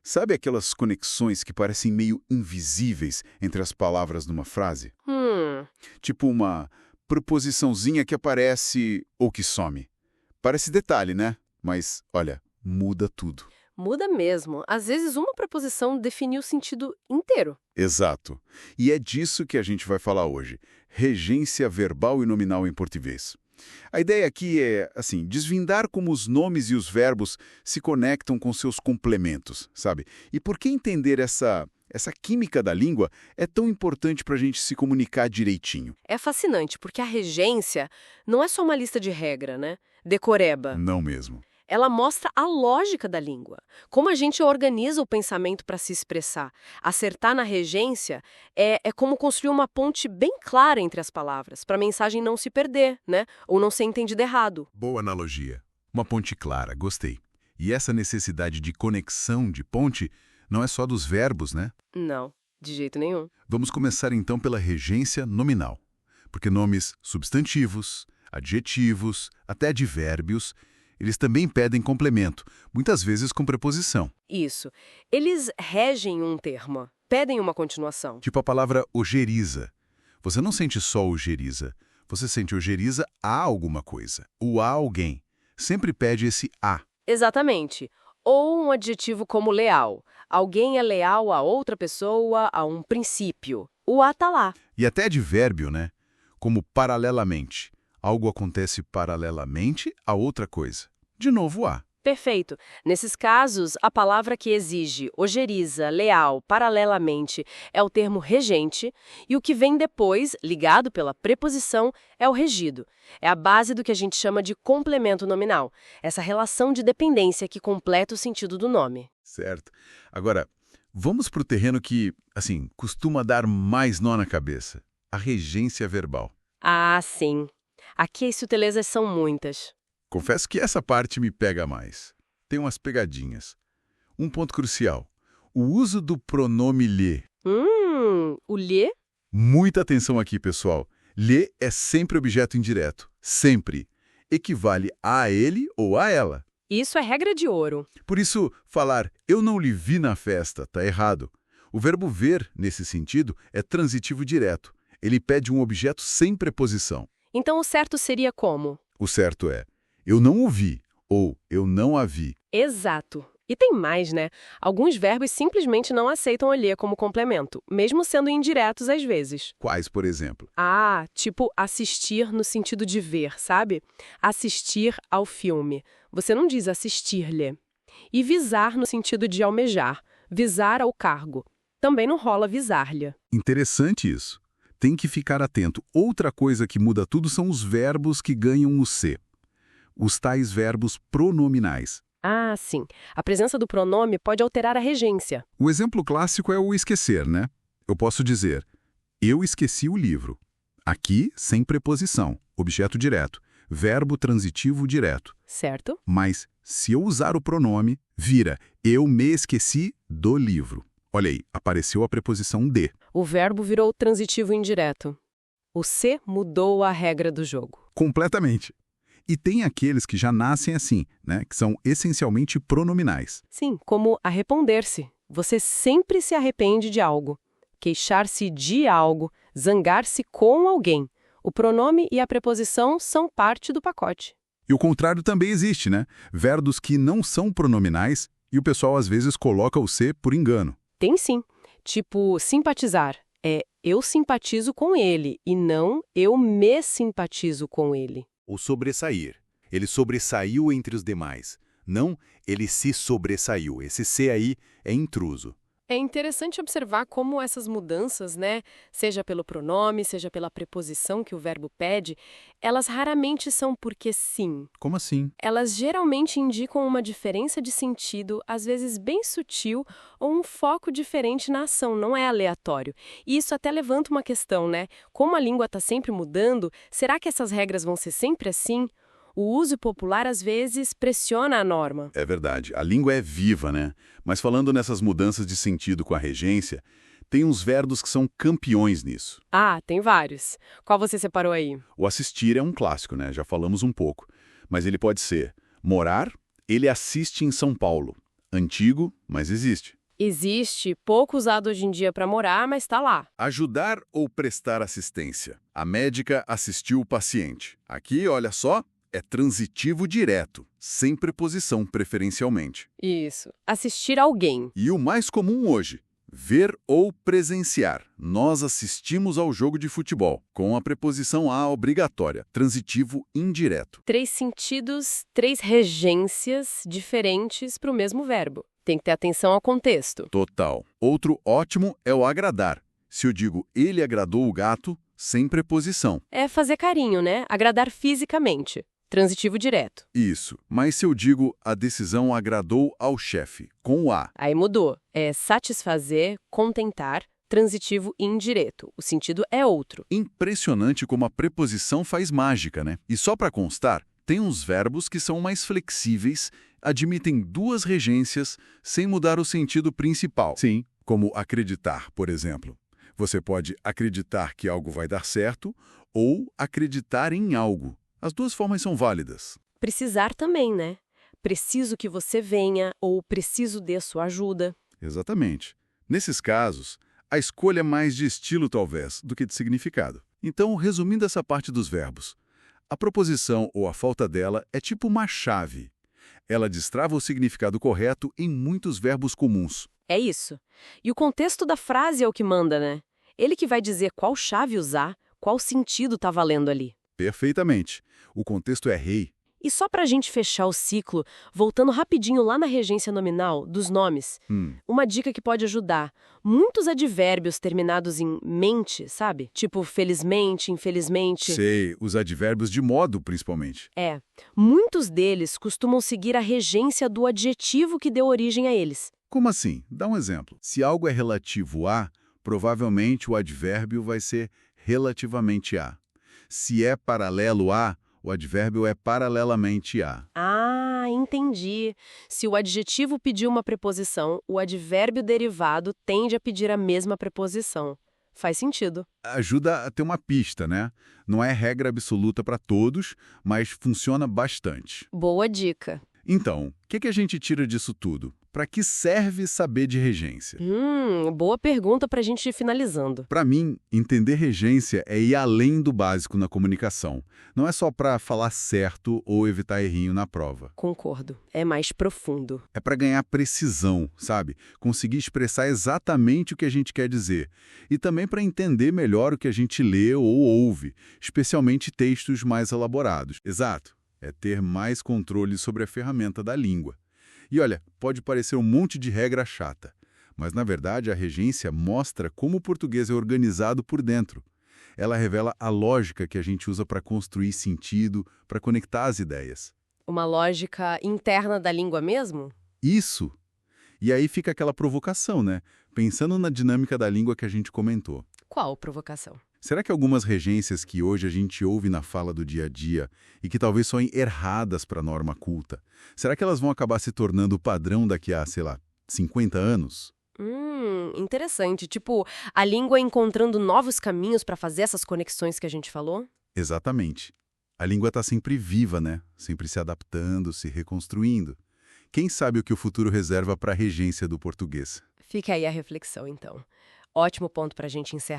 Sabe aquelas conexões que parecem meio invisíveis entre as palavras numa frase? Tipo uma preposiçãozinha que aparece ou que some. Parece detalhe, né? Mas, olha, muda tudo. Muda mesmo. Às vezes uma preposição define o sentido inteiro. Exato. E é disso que a gente vai falar hoje. Regência verbal e nominal em português. A ideia aqui é, assim, desvendar como os nomes e os verbos se conectam com seus complementos, sabe? E por que entender essa química da língua é tão importante para a gente se comunicar direitinho? É fascinante, porque a regência não é só uma lista de regra, né? Decoreba. Não mesmo. Ela mostra a lógica da língua, como a gente organiza o pensamento para se expressar. Acertar na regência é como construir uma ponte bem clara entre as palavras, para a mensagem não se perder, né? Ou não ser entendida errado. Boa analogia. Uma ponte clara, gostei. E essa necessidade de conexão, de ponte, não é só dos verbos, né? Não, de jeito nenhum. Vamos começar então pela regência nominal. Porque nomes substantivos, adjetivos, até advérbios, eles também pedem complemento, muitas vezes com preposição. Isso. Eles regem um termo, pedem uma continuação. Tipo a palavra ojeriza. Você não sente só ojeriza, você sente ojeriza a alguma coisa. O a alguém. Sempre pede esse a. Exatamente. Ou um adjetivo como leal. Alguém é leal a outra pessoa, a um princípio. O a tá lá. E até advérbio, né? Como paralelamente. Algo acontece paralelamente a outra coisa. De novo, a. Perfeito. Nesses casos, a palavra que exige ojeriza, leal, paralelamente, é o termo regente, e o que vem depois, ligado pela preposição, é o regido. É a base do que a gente chama de complemento nominal, essa relação de dependência que completa o sentido do nome. Certo. Agora, vamos para o terreno que, assim, costuma dar mais nó na cabeça. A regência verbal. Ah, sim. Aqui as sutilezas são muitas. Confesso que essa parte me pega mais. Tem umas pegadinhas. Um ponto crucial. O uso do pronome lhe. O lhe? Muita atenção aqui, pessoal. Lhe é sempre objeto indireto. Sempre. Equivale a ele ou a ela. Isso é regra de ouro. Por isso, falar eu não lhe vi na festa está errado. O verbo ver, nesse sentido, é transitivo direto. Ele pede um objeto sem preposição. Então o certo seria como? O certo é eu não o vi ou eu não a vi. Exato. E tem mais, né? Alguns verbos simplesmente não aceitam o lhe como complemento, mesmo sendo indiretos às vezes. Quais, por exemplo? Ah, tipo assistir no sentido de ver, sabe? Assistir ao filme. Você não diz assistir-lhe. E visar no sentido de almejar, visar ao cargo. Também não rola visar-lhe. Interessante isso. Tem que ficar atento. Outra coisa que muda tudo são os verbos que ganham o C. Os tais verbos pronominais. Ah, sim. A presença do pronome pode alterar a regência. O exemplo clássico é o esquecer, né? Eu posso dizer, eu esqueci o livro. Aqui, sem preposição, objeto direto, verbo transitivo direto. Certo? Mas, se eu usar o pronome, vira, eu me esqueci do livro. Olha aí, apareceu a preposição de. O verbo virou transitivo indireto. O C mudou a regra do jogo. Completamente. E tem aqueles que já nascem assim, né? Que são essencialmente pronominais. Sim, como arrepender-se. Você sempre se arrepende de algo. Queixar-se de algo, zangar-se com alguém. O pronome e a preposição são parte do pacote. E o contrário também existe, né? Verbos que não são pronominais e o pessoal às vezes coloca o C por engano. Tem sim. Tipo, simpatizar. É eu simpatizo com ele e não eu me simpatizo com ele. Ou sobressair. Ele sobressaiu entre os demais. Não, ele se sobressaiu. Esse C aí é intruso. É interessante observar como essas mudanças, né, seja pelo pronome, seja pela preposição que o verbo pede, elas raramente são porque sim. Como assim? Elas geralmente indicam uma diferença de sentido, às vezes bem sutil, ou um foco diferente na ação, não é aleatório. E isso até levanta uma questão, né? Como a língua está sempre mudando, será que essas regras vão ser sempre assim? O uso popular, às vezes, pressiona a norma. É verdade, a língua é viva, né? Mas falando nessas mudanças de sentido com a regência, tem uns verbos que são campeões nisso. Ah, tem vários. Qual você separou aí? O assistir é um clássico, né? Já falamos um pouco. Mas ele pode ser morar, ele assiste em São Paulo. Antigo, mas existe. Existe, pouco usado hoje em dia para morar, mas está lá. Ajudar ou prestar assistência. A médica assistiu o paciente. Aqui, olha só, é transitivo direto, sem preposição preferencialmente. Isso. Assistir alguém. E o mais comum hoje, ver ou presenciar. Nós assistimos ao jogo de futebol, com a preposição a obrigatória, transitivo indireto. 3 sentidos, 3 regências diferentes para o mesmo verbo. Tem que ter atenção ao contexto. Total. Outro ótimo é o agradar. Se eu digo ele agradou o gato, sem preposição. É fazer carinho, né? Agradar fisicamente. Transitivo direto. Isso. Mas se eu digo a decisão agradou ao chefe, com o a. Aí mudou. É satisfazer, contentar, transitivo indireto. O sentido é outro. Impressionante como a preposição faz mágica, né? E só para constar, tem uns verbos que são mais flexíveis, admitem 2 regências sem mudar o sentido principal. Sim. Como acreditar, por exemplo. Você pode acreditar que algo vai dar certo ou acreditar em algo. As 2 formas são válidas. Precisar também, né? Preciso que você venha ou preciso de sua ajuda. Exatamente. Nesses casos, a escolha é mais de estilo, talvez, do que de significado. Então, resumindo essa parte dos verbos, a proposição ou a falta dela é tipo uma chave. Ela destrava o significado correto em muitos verbos comuns. É isso. E o contexto da frase é o que manda, né? Ele que vai dizer qual chave usar, qual sentido está valendo ali. Perfeitamente. O contexto é rei. E só para a gente fechar o ciclo, voltando rapidinho lá na regência nominal, dos nomes, uma dica que pode ajudar. Muitos advérbios terminados em mente, sabe? Tipo felizmente, infelizmente. Sei, os advérbios de modo, principalmente. É. Muitos deles costumam seguir a regência do adjetivo que deu origem a eles. Como assim? Dá um exemplo. Se algo é relativo a, provavelmente o advérbio vai ser relativamente a. Se é paralelo a, o advérbio é paralelamente a. Ah, entendi. Se o adjetivo pedir uma preposição, o advérbio derivado tende a pedir a mesma preposição. Faz sentido. Ajuda a ter uma pista, né? Não é regra absoluta para todos, mas funciona bastante. Boa dica. Então, o que a gente tira disso tudo? Para que serve saber de regência? Boa pergunta para a gente ir finalizando. Para mim, entender regência é ir além do básico na comunicação. Não é só para falar certo ou evitar errinho na prova. Concordo. É mais profundo. É para ganhar precisão, sabe? Conseguir expressar exatamente o que a gente quer dizer. E também para entender melhor o que a gente lê ou ouve, especialmente textos mais elaborados. Exato. É ter mais controle sobre a ferramenta da língua. E olha, pode parecer um monte de regra chata, mas na verdade a regência mostra como o português é organizado por dentro. Ela revela a lógica que a gente usa para construir sentido, para conectar as ideias. Uma lógica interna da língua mesmo? Isso! E aí fica aquela provocação, né? Pensando na dinâmica da língua que a gente comentou. Qual provocação? Será que algumas regências que hoje a gente ouve na fala do dia a dia e que talvez soem erradas para a norma culta, será que elas vão acabar se tornando o padrão daqui a, sei lá, 50 anos? Interessante. Tipo, a língua encontrando novos caminhos para fazer essas conexões que a gente falou? Exatamente. A língua está sempre viva, né? Sempre se adaptando, se reconstruindo. Quem sabe o que o futuro reserva para a regência do português? Fica aí a reflexão, então. Ótimo ponto para a gente encerrar.